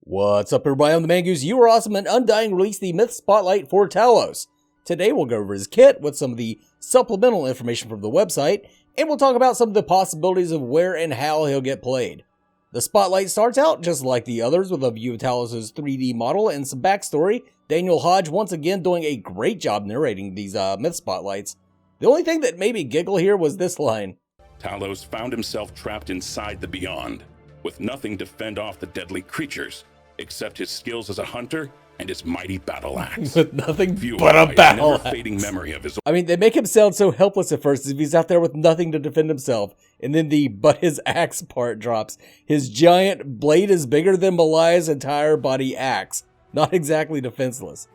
What's up, everybody? I'm the Mangoose. You are awesome, and Undying released the Myth Spotlight for Talos. Today we'll go over his kit with some of the supplemental information from the website, and we'll talk about some of the possibilities of where and how he'll get played. The Spotlight starts out just like the others with a view of Talos' 3D model and some backstory. Daniel Hodge once again doing a great job narrating these Myth Spotlights. The only thing that made me giggle here was this line. Talos found himself trapped inside the Beyond, with nothing to fend off the deadly creatures, except his skills as a hunter and his mighty battle axe. With nothing but a battle axe. Fading memory of his... I mean, they make him sound so helpless at first as if he's out there with nothing to defend himself. And then the but his axe part drops. His giant blade is bigger than Malaya's entire body axe. Not exactly defenseless.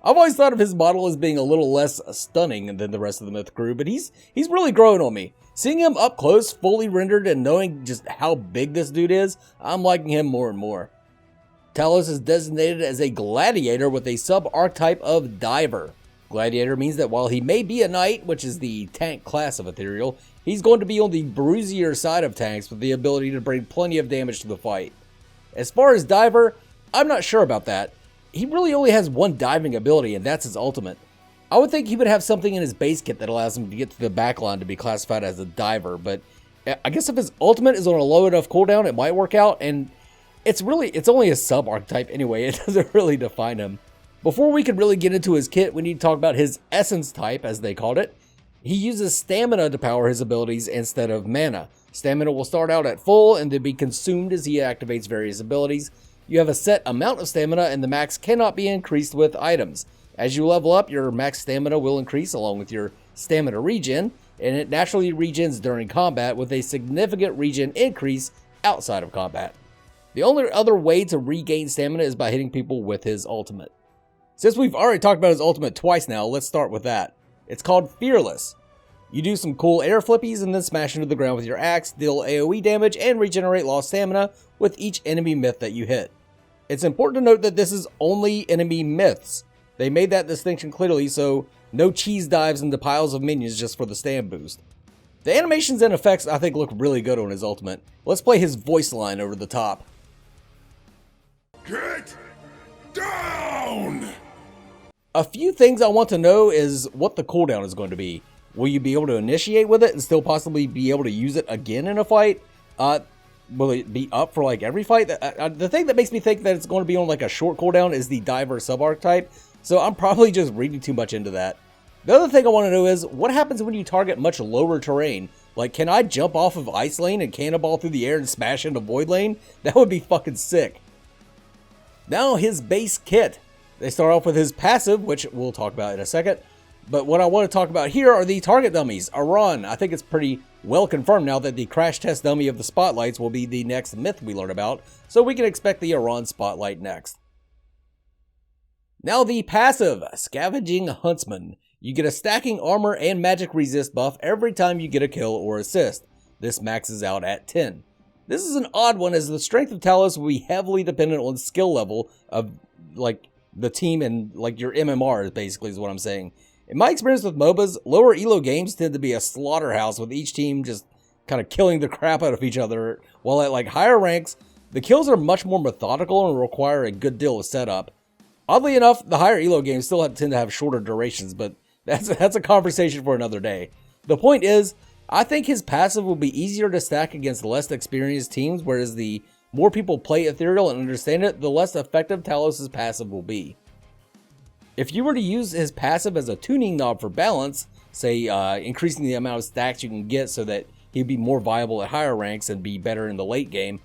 I've always thought of his model as being a little less stunning than the rest of the Myth crew, but he's really growing on me. Seeing him up close, fully rendered, and knowing just how big this dude is, I'm liking him more and more. Talos is designated as a gladiator with a sub-archetype of diver. Gladiator means that while he may be a knight, which is the tank class of Ethereal, he's going to be on the bruisier side of tanks with the ability to bring plenty of damage to the fight. As far as diver, I'm not sure about that. He really only has one diving ability, and that's his ultimate. I would think he would have something in his base kit that allows him to get to the backline to be classified as a diver, but I guess if his ultimate is on a low enough cooldown, it might work out, and it's only a sub-archetype anyway. It doesn't really define him. Before we can really get into his kit, we need to talk about his essence type, as they called it. He uses stamina to power his abilities instead of mana. Stamina will start out at full and then be consumed as he activates various abilities. You have a set amount of stamina, and the max cannot be increased with items. As you level up, your max stamina will increase along with your stamina regen, and it naturally regens during combat with a significant regen increase outside of combat. The only other way to regain stamina is by hitting people with his ultimate. Since we've already talked about his ultimate twice now, let's start with that. It's called Fearless. You do some cool air flippies and then smash into the ground with your axe, deal AoE damage, and regenerate lost stamina with each enemy myth that you hit. It's important to note that this is only enemy myths. They made that distinction clearly, so no cheese dives into piles of minions just for the stam boost. The animations and effects I think look really good on his ultimate. Let's play his voice line over the top. Get down! A few things I want to know is what the cooldown is going to be. Will you be able to initiate with it and still possibly be able to use it again in a fight? Will it be up for like every fight? The thing that makes me think that it's going to be on like a short cooldown is the diver sub-archetype, so I'm probably just reading too much into that. The other thing I want to know is what happens when you target much lower terrain? Like, can I jump off of Ice Lane and cannonball through the air and smash into Void Lane? That would be fucking sick. Now his base kit. They start off with his passive, which we'll talk about in a second. But what I want to talk about here are the target dummies. Aran. I think it's pretty well confirmed now that the crash test dummy of the Spotlights will be the next myth we learn about, so we can expect the Aran Spotlight next. Now the passive, Scavenging Huntsman. You get a stacking armor and magic resist buff every time you get a kill or assist. This maxes out at 10. This is an odd one as the strength of Talos will be heavily dependent on skill level of like the team and like your MMR basically is what I'm saying. In my experience with MOBAs, lower elo games tend to be a slaughterhouse with each team just kind of killing the crap out of each other, while at like higher ranks, the kills are much more methodical and require a good deal of setup. Oddly enough, the higher elo games still tend to have shorter durations, but that's a conversation for another day. The point is, I think his passive will be easier to stack against less experienced teams, whereas the more people play Ethereal and understand it, the less effective Talos' passive will be. If you were to use his passive as a tuning knob for balance, say increasing the amount of stacks you can get so that he'd be more viable at higher ranks and be better in the late game,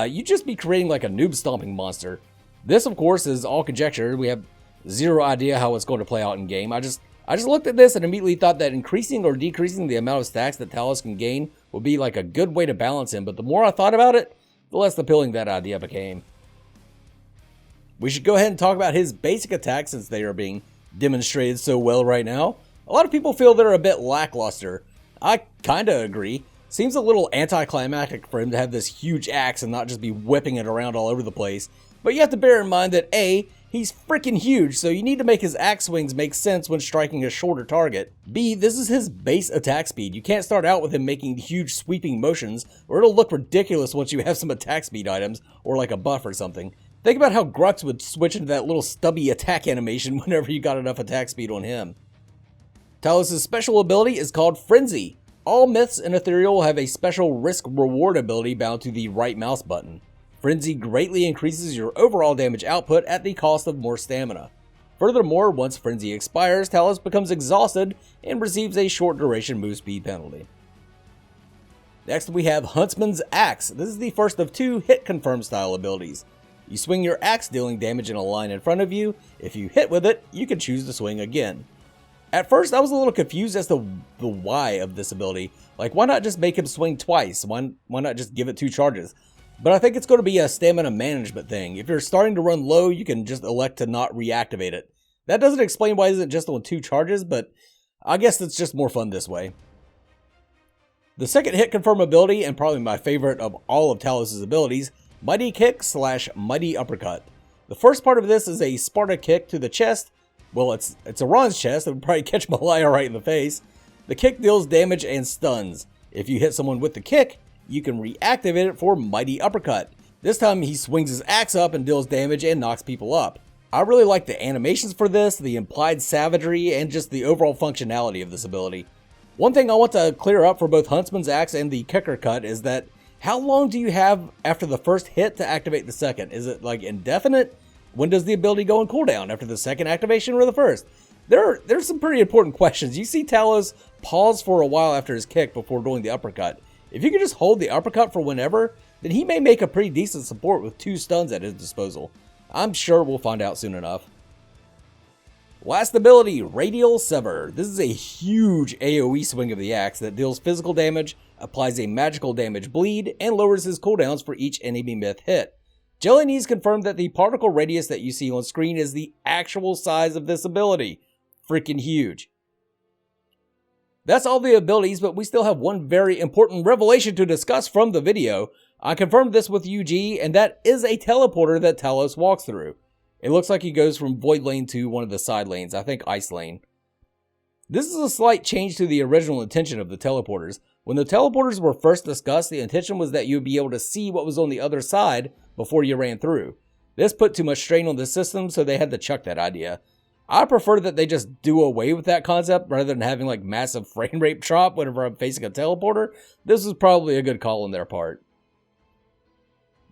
you'd just be creating like a noob stomping monster. This, of course, is all conjecture. We have zero idea how it's going to play out in game. I just looked at this and immediately thought that increasing or decreasing the amount of stacks that Talos can gain would be like a good way to balance him, but the more I thought about it, the less appealing that idea became. We should go ahead and talk about his basic attacks since they are being demonstrated so well right now. A lot of people feel they're a bit lackluster. I kinda agree. Seems a little anticlimactic for him to have this huge axe and not just be whipping it around all over the place. But you have to bear in mind that A, he's freaking huge, so you need to make his axe swings make sense when striking a shorter target. B, this is his base attack speed. You can't start out with him making huge sweeping motions, or it'll look ridiculous once you have some attack speed items, or like a buff or something. Think about how Grux would switch into that little stubby attack animation whenever you got enough attack speed on him. Talos' special ability is called Frenzy. All myths in Ethereal have a special risk-reward ability bound to the right mouse button. Frenzy greatly increases your overall damage output at the cost of more stamina. Furthermore, once Frenzy expires, Talos becomes exhausted and receives a short duration move speed penalty. Next we have Huntsman's Axe. This is the first of 2 hit confirm style abilities. You swing your axe dealing damage in a line in front of you. If you hit with it, you can choose to swing again. At first, I was a little confused as to the why of this ability. Like, why not just make him swing twice? Why not just give it 2 charges? But I think it's going to be a stamina management thing. If you're starting to run low, you can just elect to not reactivate it. That doesn't explain why it's just on 2 charges, but I guess it's just more fun this way. The second hit confirm ability, and probably my favorite of all of Talos' abilities, Mighty Kick / Mighty Uppercut. The first part of this is a Sparta kick to the chest. Well, it's a Ron's chest. It would probably catch Malaya right in the face. The kick deals damage and stuns. If you hit someone with the kick, you can reactivate it for Mighty Uppercut. This time he swings his axe up and deals damage and knocks people up. I really like the animations for this, the implied savagery, and just the overall functionality of this ability. One thing I want to clear up for both Huntsman's Axe and the Kicker Cut is that how long do you have after the first hit to activate the second? Is it like indefinite? When does the ability go on cooldown? After the second activation or the first? There's some pretty important questions. You see Talos pause for a while after his kick before doing the uppercut. If you can just hold the uppercut for whenever, then he may make a pretty decent support with 2 stuns at his disposal. I'm sure we'll find out soon enough. Last ability, Radial Sever. This is a huge AoE swing of the axe that deals physical damage, applies a magical damage bleed, and lowers his cooldowns for each enemy myth hit. Jelly Knees confirmed that the particle radius that you see on screen is the actual size of this ability. Freaking huge. That's all the abilities, but we still have one very important revelation to discuss from the video. I confirmed this with UG, and that is a teleporter that Talos walks through. It looks like he goes from Void Lane to one of the side lanes, I think Ice Lane. This is a slight change to the original intention of the teleporters. When the teleporters were first discussed, the intention was that you would be able to see what was on the other side before you ran through. This put too much strain on the system, so they had to chuck that idea. I prefer that they just do away with that concept rather than having like massive frame rate drop whenever I'm facing a teleporter. This is probably a good call on their part.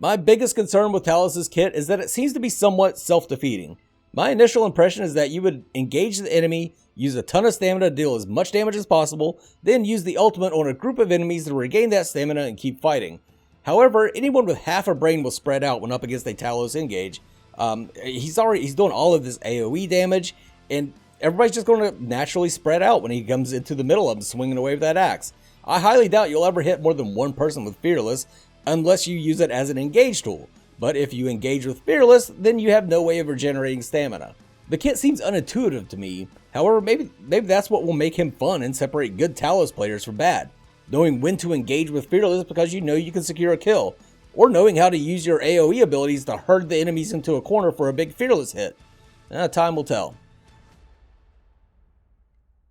My biggest concern with Talos' kit is that it seems to be somewhat self-defeating. My initial impression is that you would engage the enemy, use a ton of stamina to deal as much damage as possible, then use the ultimate on a group of enemies to regain that stamina and keep fighting. However, anyone with half a brain will spread out when up against a Talos engage. He's doing all of this AoE damage, and everybody's just going to naturally spread out when he comes into the middle of them swinging away with that axe. I highly doubt you'll ever hit more than one person with Fearless unless you use it as an engage tool. But if you engage with Fearless, then you have no way of regenerating stamina. The kit seems unintuitive to me. However, maybe that's what will make him fun and separate good Talos players from bad. Knowing when to engage with Fearless because you know you can secure a kill, or knowing how to use your AoE abilities to herd the enemies into a corner for a big Fearless hit. Time will tell.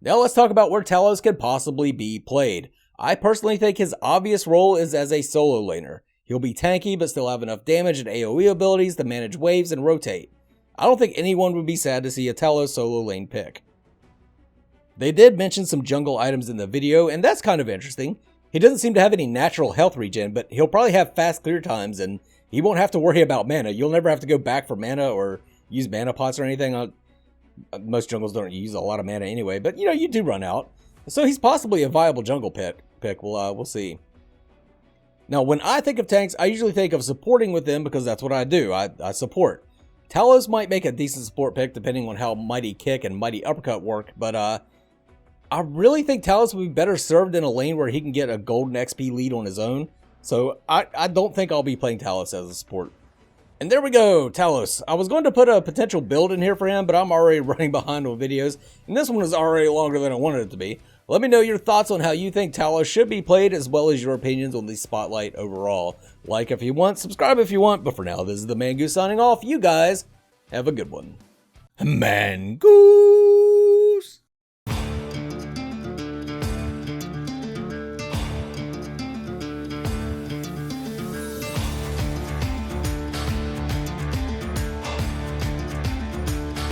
Now let's talk about where Talos could possibly be played. I personally think his obvious role is as a solo laner. He'll be tanky but still have enough damage and AoE abilities to manage waves and rotate. I don't think anyone would be sad to see a Talos solo lane pick. They did mention some jungle items in the video, and that's kind of interesting. He doesn't seem to have any natural health regen, but he'll probably have fast clear times, and he won't have to worry about mana. You'll never have to go back for mana or use mana pots or anything. Most jungles don't use a lot of mana anyway, but you do run out. So he's possibly a viable jungle pick. We'll see. Now, when I think of tanks, I usually think of supporting with them because that's what I do. I support. Talos might make a decent support pick depending on how Mighty Kick and Mighty Uppercut work, but I really think Talos would be better served in a lane where he can get a golden XP lead on his own. So I don't think I'll be playing Talos as a support. And there we go, Talos. I was going to put a potential build in here for him, but I'm already running behind on videos, and this one is already longer than I wanted it to be. Let me know your thoughts on how you think Talos should be played, as well as your opinions on the Spotlight overall. Like if you want, subscribe if you want, but for now, this is the Mangoose signing off. You guys have a good one. Mangoose!